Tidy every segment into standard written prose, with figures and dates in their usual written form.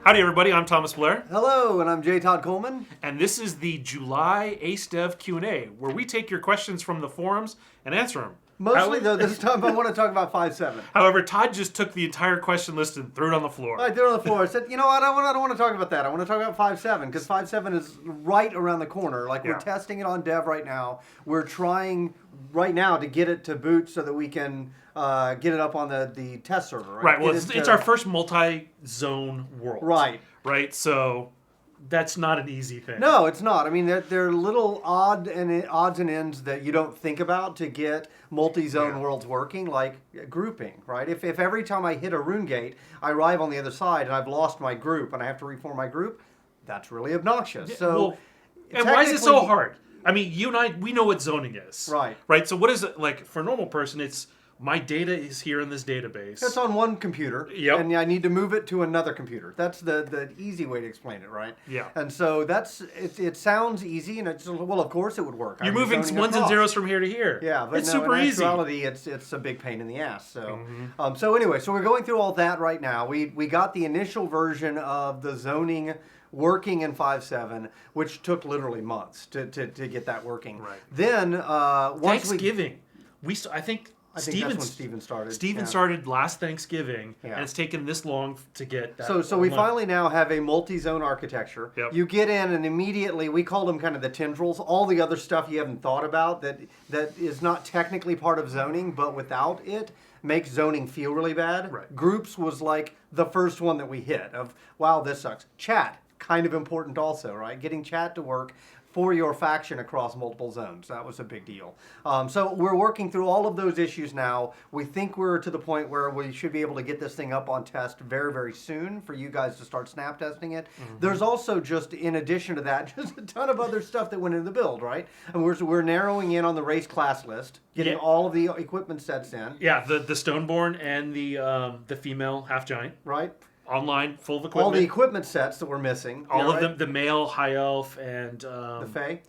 Howdy everybody, I'm Thomas Blair. Hello, and I'm Todd Coleman. And this is the July Ace Dev Q&A, where we take your questions from the forums and answer them. Mostly, though, this time I want to talk about 5.7. However, Todd just took the entire question list and threw it on the floor. I threw it on the floor. I said, you know what, I don't want to talk about that. I want to talk about 5.7, because 5.7 is right around the corner. Like, we're testing it on dev right now. We're trying right now to get it to boot so that we can get it up on the test server. Right, well, it's our first multi-zone world. Right, so that's not an easy thing. No, it's not. I mean, they're little odds and ends that you don't think about to get multi-zone worlds working, like grouping, right? If every time I hit a rune gate, I arrive on the other side and I've lost my group and I have to reform my group, that's really obnoxious. So, and why is it so hard? I mean, you and I, we know what zoning is. Right, so what is it, like, for a normal person, it's my data is here in this database. It's on one computer, and I need to move it to another computer. That's the easy way to explain it, right? Yeah. And so it sounds easy, and it's, well, of course it would work. You're moving ones and zeros from here to here. Yeah, but it's no, super in easy. actuality, it's a big pain in the ass. So, so anyway, so we're going through all that right now. We got the initial version of the zoning working in 5.7, which took literally months to get that working. Right. Then once Thanksgiving, I think that's when Steven started. Steven started last Thanksgiving, and it's taken this long to get that. So we finally now have a multi-zone architecture. You get in, and immediately, we call them kind of the tendrils, all the other stuff you haven't thought about that is not technically part of zoning, but without it, makes zoning feel really bad. Right. Groups was like the first one that we hit of, wow, this sucks. Chat, kind of important also, right? Getting chat to work for your faction across multiple zones. That was a big deal. So we're working through all of those issues now. We think we're to the point where we should be able to get this thing up on test very, very soon for you guys to start snap testing it. There's also just, in addition to that, just a ton of other stuff that went into the build, right? And we're narrowing in on the race class list, getting all of the equipment sets in. Yeah, the Stoneborn and the female half giant. Right. Online, full of equipment. All the equipment sets that we're missing. All of them, the male, high elf, and the Fae.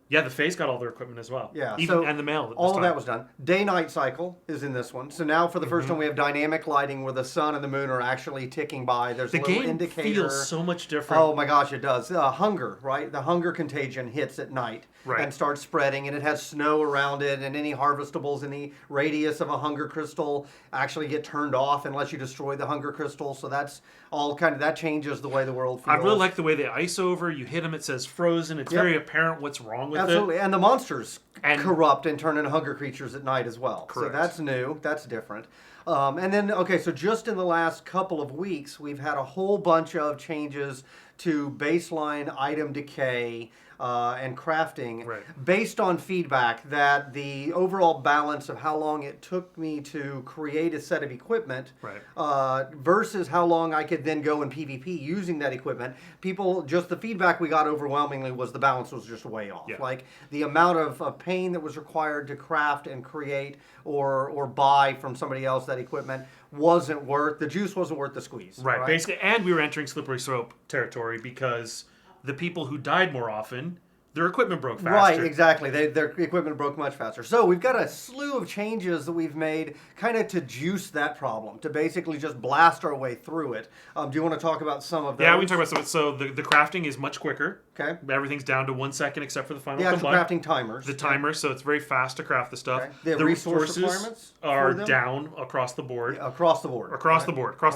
Yeah, the Fae's got all their equipment as well. Yeah, and the male. All of that was done. Day-night cycle is in this one. So now, for the first time, we have dynamic lighting where the sun and the moon are actually ticking by. There's a little indicator. The game feels so much different. Oh my gosh, it does. Hunger, right? The hunger contagion hits at night and starts spreading, and it has snow around it, and any harvestables in the radius of a hunger crystal actually get turned off unless you destroy the hunger crystal. So that's all that changes the way the world feels. I really like the way they ice over. You hit them, it says frozen. It's very apparent what's wrong with Absolutely. it. And the monsters corrupt and turn into hunger creatures at night as well. Correct. So that's new. That's different. And then, so just in the last couple of weeks, we've had a whole bunch of changes to baseline item decay and crafting based on feedback that the overall balance of how long it took me to create a set of equipment versus how long I could then go in PvP using that equipment. The feedback we got overwhelmingly was the balance was just way off. Like the amount of pain that was required to craft and create or buy from somebody else that equipment the juice wasn't worth the squeeze. Right, basically, and we were entering slippery slope territory because the people who died more often, their equipment broke faster. Right, exactly. Their equipment broke much faster. So we've got a slew of changes that we've made kind of to juice that problem, to basically just blast our way through it. Do you want to talk about some of those? Yeah, we can talk about some. So the crafting is much quicker. Okay. Everything's down to 1 second except for the final actual combine. crafting timers. The timers, so it's very fast to craft the stuff. Okay. The resource requirements are down across the board. Across the board. Across the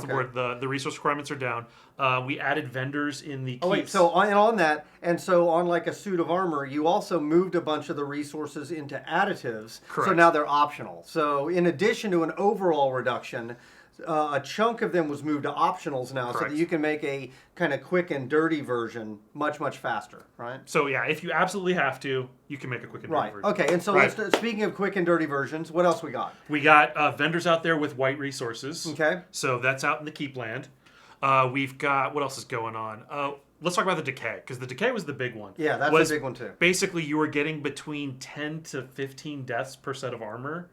board. The resource requirements are down. We added vendors in the keeps. Oh wait, so on that, and so on like a suit of armor, you also moved a bunch of the resources into additives. Correct. So now they're optional. So in addition to an overall reduction, a chunk of them was moved to optionals now, so that you can make a kind of quick and dirty version much, much faster, right? So yeah, if you absolutely have to, you can make a quick and dirty version. Okay, and so speaking of quick and dirty versions, what else we got? We got vendors out there with white resources. Okay. So that's out in the keep land. We've got, what else is going on? Let's talk about the decay, because the decay was the big one. Yeah, that's a big one too. Basically, you were getting between 10 to 15 deaths per set of armor.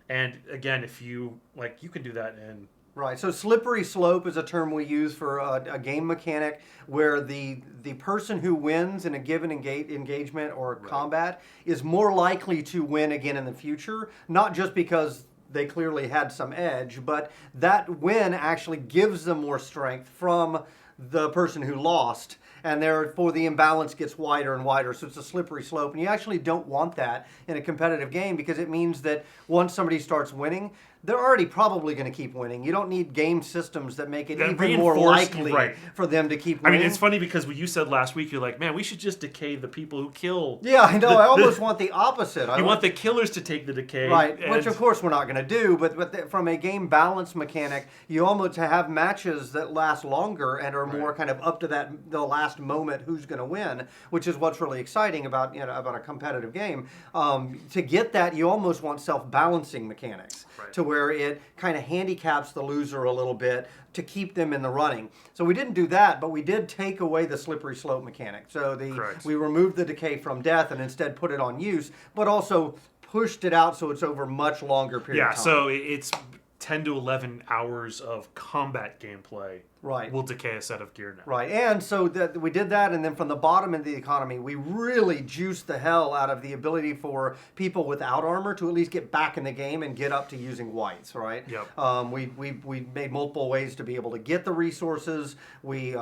And again, if you can do that in... Right, so slippery slope is a term we use for a game mechanic where the person who wins in a given engagement or combat is more likely to win again in the future, not just because they clearly had some edge, but that win actually gives them more strength from the person who lost, and therefore the imbalance gets wider and wider. So it's a slippery slope, and you actually don't want that in a competitive game because it means that once somebody starts winning, they're already probably going to keep winning. You don't need game systems that make it even more likely for them to keep winning. I mean, it's funny because what you said last week, you're like, man, we should just decay the people who kill. Yeah, I know. I almost want the opposite. You want the killers to take the decay. Right, which of course we're not going to do, but from a game balance mechanic, you almost have matches that last longer and are more kind of up to the last moment who's going to win, which is what's really exciting about a competitive game. To get that, you almost want self-balancing mechanics. To where it kind of handicaps the loser a little bit to keep them in the running. So we didn't do that, but we did take away the slippery slope mechanic. So we removed the decay from death and instead put it on use, but also pushed it out so it's over much longer period of time. Yeah, so it's 10 to 11 hours of combat gameplay. Right. Will decay a set of gear now. Right, and so we did that, and then from the bottom of the economy, we really juiced the hell out of the ability for people without armor to at least get back in the game and get up to using whites, right? Yep. We made multiple ways to be able to get the resources. We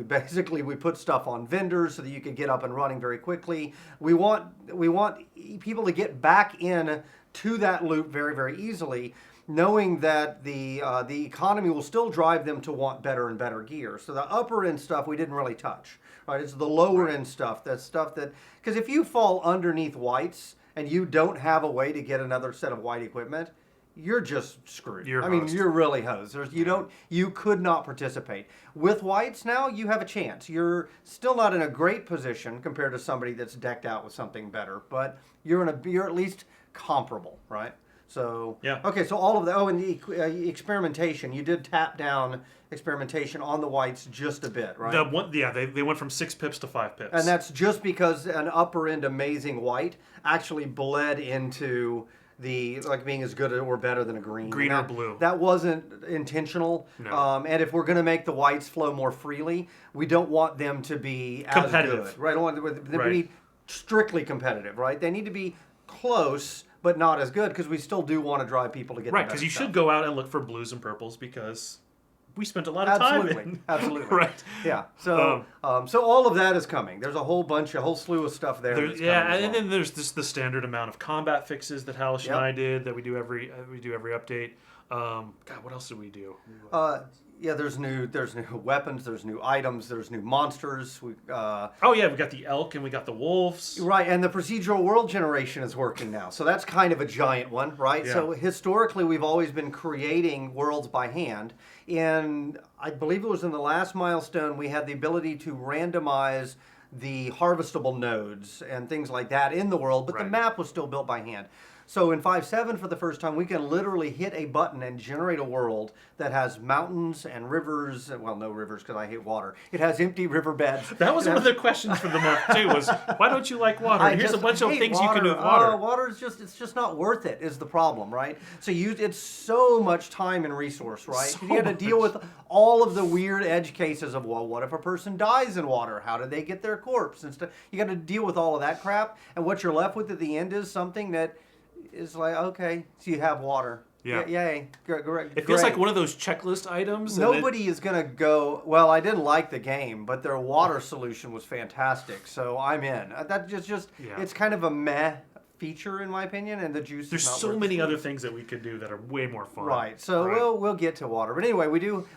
basically put stuff on vendors so that you could get up and running very quickly. We want people to get back in to that loop very, very easily, knowing that the economy will still drive them to want better and better gear. So the upper end stuff we didn't really touch, right? It's the lower end stuff. That's stuff that, because if you fall underneath whites and you don't have a way to get another set of white equipment, you're just screwed. You're really hosed. You could not participate. With whites now, you have a chance. You're still not in a great position compared to somebody that's decked out with something better, but you're at least comparable, right? So yeah. Okay, so all of the and the experimentation, you did tap down experimentation on the whites just a bit, right? They went from 6 pips to 5 pips, and that's just because an upper end amazing white actually bled into the being as good or better than a green or blue. That wasn't intentional. No. And if we're going to make the whites flow more freely, we don't want them to be as competitive, good, right? I don't want them to be strictly competitive, right? They need to be close, but not as good, because we still do want to drive people to get right. Because you should go out and look for blues and purples because we spent a lot of time in. Absolutely. Right. Yeah. So so all of that is coming. There's a whole slew of stuff there. And then there's the standard amount of combat fixes that Halish and I did that we do every update. God, what else did we do? There's new weapons, there's new items, there's new monsters. We got the elk and we got the wolves. Right, and the procedural world generation is working now. So that's kind of a giant one, right? Yeah. So historically we've always been creating worlds by hand. And I believe it was in the last milestone we had the ability to randomize the harvestable nodes and things like that in the world, but the map was still built by hand. So in 5.7, for the first time, we can literally hit a button and generate a world that has mountains and rivers. Well, no rivers because I hate water. It has empty riverbeds. That was one of the questions for the month too. Was why don't you like water? Here's a bunch of things you can do with water. Water is just not worth it. Is the problem, right? So it's so much time and resource, right? You got to deal with all of the weird edge cases of what if a person dies in water? How do they get their corpse and stuff? You got to deal with all of that crap, and what you're left with at the end is something that is like, okay, so you have water. Yeah. Yay. It feels like one of those checklist items. Nobody is going to go, well, I didn't like the game, but their water solution was fantastic, so I'm in. That it's kind of a meh feature, in my opinion, and the juice There's is not so many other things that we could do that are way more fun. Right, so we'll get to water. But anyway,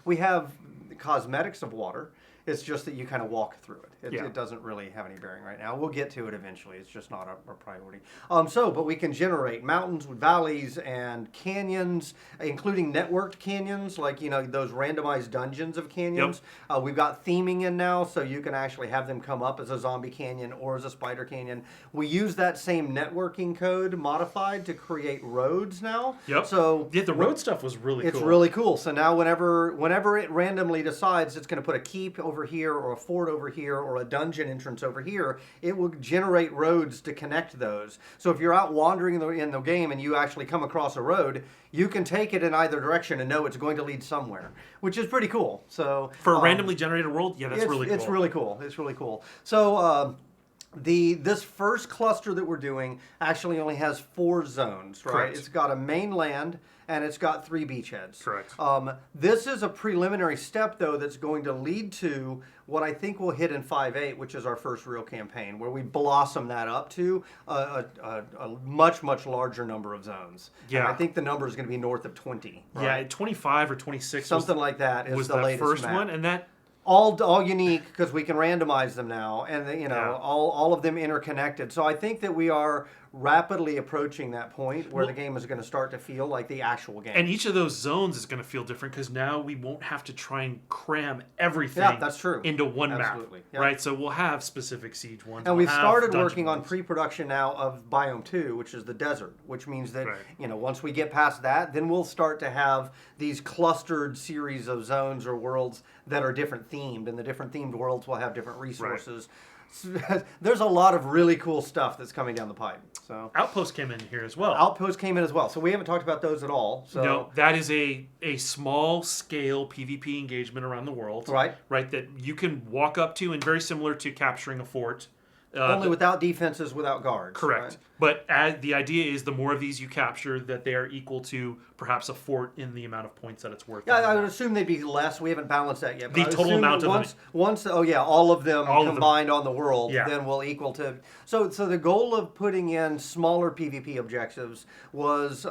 we have cosmetics of water. It's just that you kind of walk through it. It doesn't really have any bearing right now. We'll get to it eventually. It's just not a priority. But we can generate mountains with valleys and canyons, including networked canyons, like those randomized dungeons of canyons. Yep. We've got theming in now, so you can actually have them come up as a zombie canyon or as a spider canyon. We use that same networking code modified to create roads now. Yep. So the road stuff was really cool. It's really cool. So now whenever it randomly decides it's going to put a keep over here or a fort over here or a dungeon entrance over here, it will generate roads to connect those. So if you're out wandering in the game and you actually come across a road, you can take it in either direction and know it's going to lead somewhere, which is pretty cool. So for a randomly generated world, that's really cool. It's really cool. So This first cluster that we're doing actually only has 4 zones, right? Correct. It's got a mainland and it's got 3 beachheads. Correct. This is a preliminary step, though, that's going to lead to what I think we'll hit in 5.8, which is our first real campaign, where we blossom that up to a much, much larger number of zones. Yeah. And I think the number is going to be north of 20. Right? Yeah, 25 or 26. Something like that is was the latest first map. one, and that. All unique because we can randomize them now, and Yeah. all of them interconnected. So I think that we are rapidly approaching that point where the game is going to start to feel like the actual game. And each of those zones is going to feel different because now we won't have to try and cram everything that's true. into one Absolutely. map. Yeah. Right? So we'll have specific siege ones. And we'll we've have started dungeon working on ones. pre-production now of Biome 2, which is the desert, which means that, Right. once we get past that, then we'll start to have these clustered series of zones or worlds that are different themed, and the different themed worlds will have different resources. There's a lot of really cool stuff that's coming down the pipe. So Outpost came in here as well. Outposts came in as well. So we haven't talked about those at all. So No, that is a small scale PvP engagement around the world. Right. Right, that you can walk up to, and very similar to capturing a fort. only without defenses, without guards. Correct. Right? But the idea is the more of these you capture, that they are equal to perhaps a fort in the amount of points that it's worth. Yeah, I would assume they'd be less. We haven't balanced that yet. But The I would total assume amount of once all of them combined on the world, Yeah. then will equal to. So the goal of putting in smaller PvP objectives was,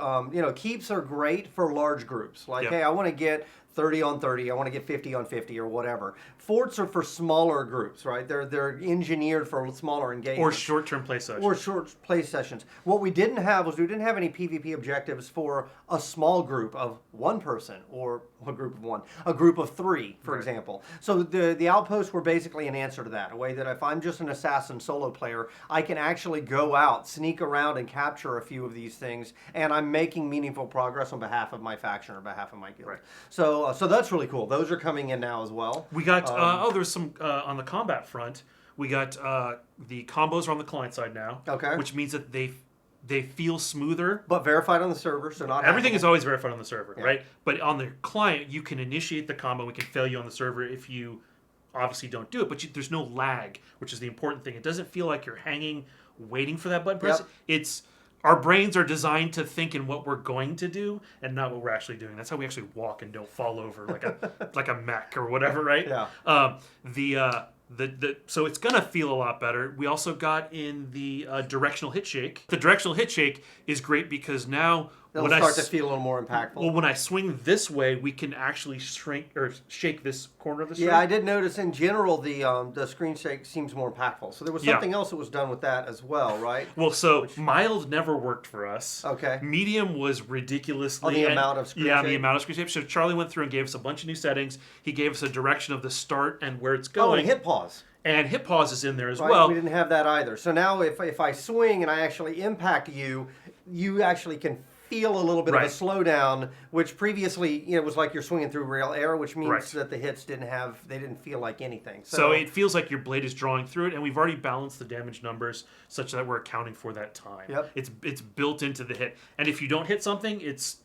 keeps are great for large groups. Like, Yep. hey, I want to get 30 on 30, I want to get 50 on 50 or whatever. Forts are for smaller groups, right? They're engineered for smaller engagements. Or short-term play sessions. Or short play sessions. What we didn't have was we didn't have any PvP objectives for a small group of one person or a group of one, a group of 3, for example. So the outposts were basically an answer to that, a way that if I'm just an assassin solo player, I can actually go out, sneak around, and capture a few of these things, and I'm making meaningful progress on behalf of my faction or behalf of my guild. Right. So that's really cool. Those are coming in now as well. We got there's some on the combat front. We got the combos are on the client side now. Okay. Which means that they feel smoother. But verified on the server, so not Everything hackable. is always verified on the server, right? But on the client, you can initiate the combo. We can fail you on the server if you obviously don't do it. But there's no lag, which is the important thing. It doesn't feel like you're hanging, waiting for that button press. Yep. Our brains are designed to think in what we're going to do and not what we're actually doing. That's how we actually walk and don't fall over like a mech or whatever, right? Yeah. So it's gonna feel a lot better. We also got in the directional hit shake. The directional hit shake is great because now It'll start to feel a little more impactful. Well, when I swing this way, we can actually shrink or shake this corner of the screen. Yeah, I did notice in general the screen shake seems more impactful. So there was something else that was done with that as well, right? Well, so mild never worked for us. Okay. Medium was ridiculously the amount of screen shake? the amount of screen shake. So Charlie went through and gave us a bunch of new settings. He gave us a direction of the start and where it's going. And hit pause. And hit pause is in there as Right? well. We didn't have that either. So now if I swing and I actually impact you, you actually can feel a little bit of a slowdown, which previously it was like you're swinging through real air, which means that the hits didn't feel like anything. So it feels like your blade is drawing through it, and we've already balanced the damage numbers such that we're accounting for that time. Yep. It's built into the hit, and if you don't hit something, it's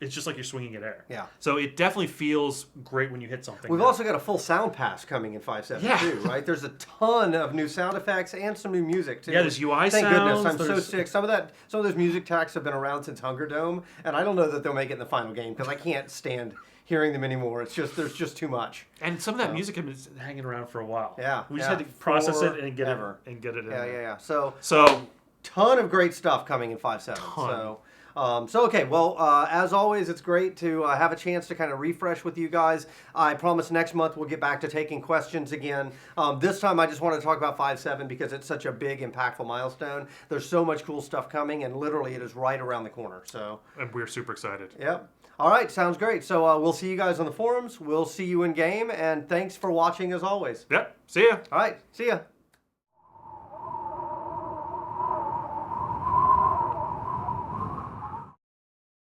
just like you're swinging at air. Yeah. So it definitely feels great when you hit something. We've also got a full sound pass coming in 5.7 too, right? There's a ton of new sound effects and some new music too. Yeah, there's UI Thank sounds. goodness, I'm so sick. Some of those music tracks have been around since Hunger Dome, and I don't know that they'll make it in the final game because I can't stand hearing them anymore. There's just too much. And some of that music has been hanging around for a while. Yeah. We just had to process it and get Forever. it in. Yeah. So ton of great stuff coming in 5.7. Okay, well, as always, it's great to have a chance to kind of refresh with you guys. I promise next month we'll get back to taking questions again. This time I just want to talk about 5.7 because it's such a big, impactful milestone. There's so much cool stuff coming, and literally it is right around the corner. And we're super excited. Yep. All right, sounds great. So we'll see you guys on the forums. We'll see you in game, and thanks for watching as always. Yep. See ya. All right, see ya.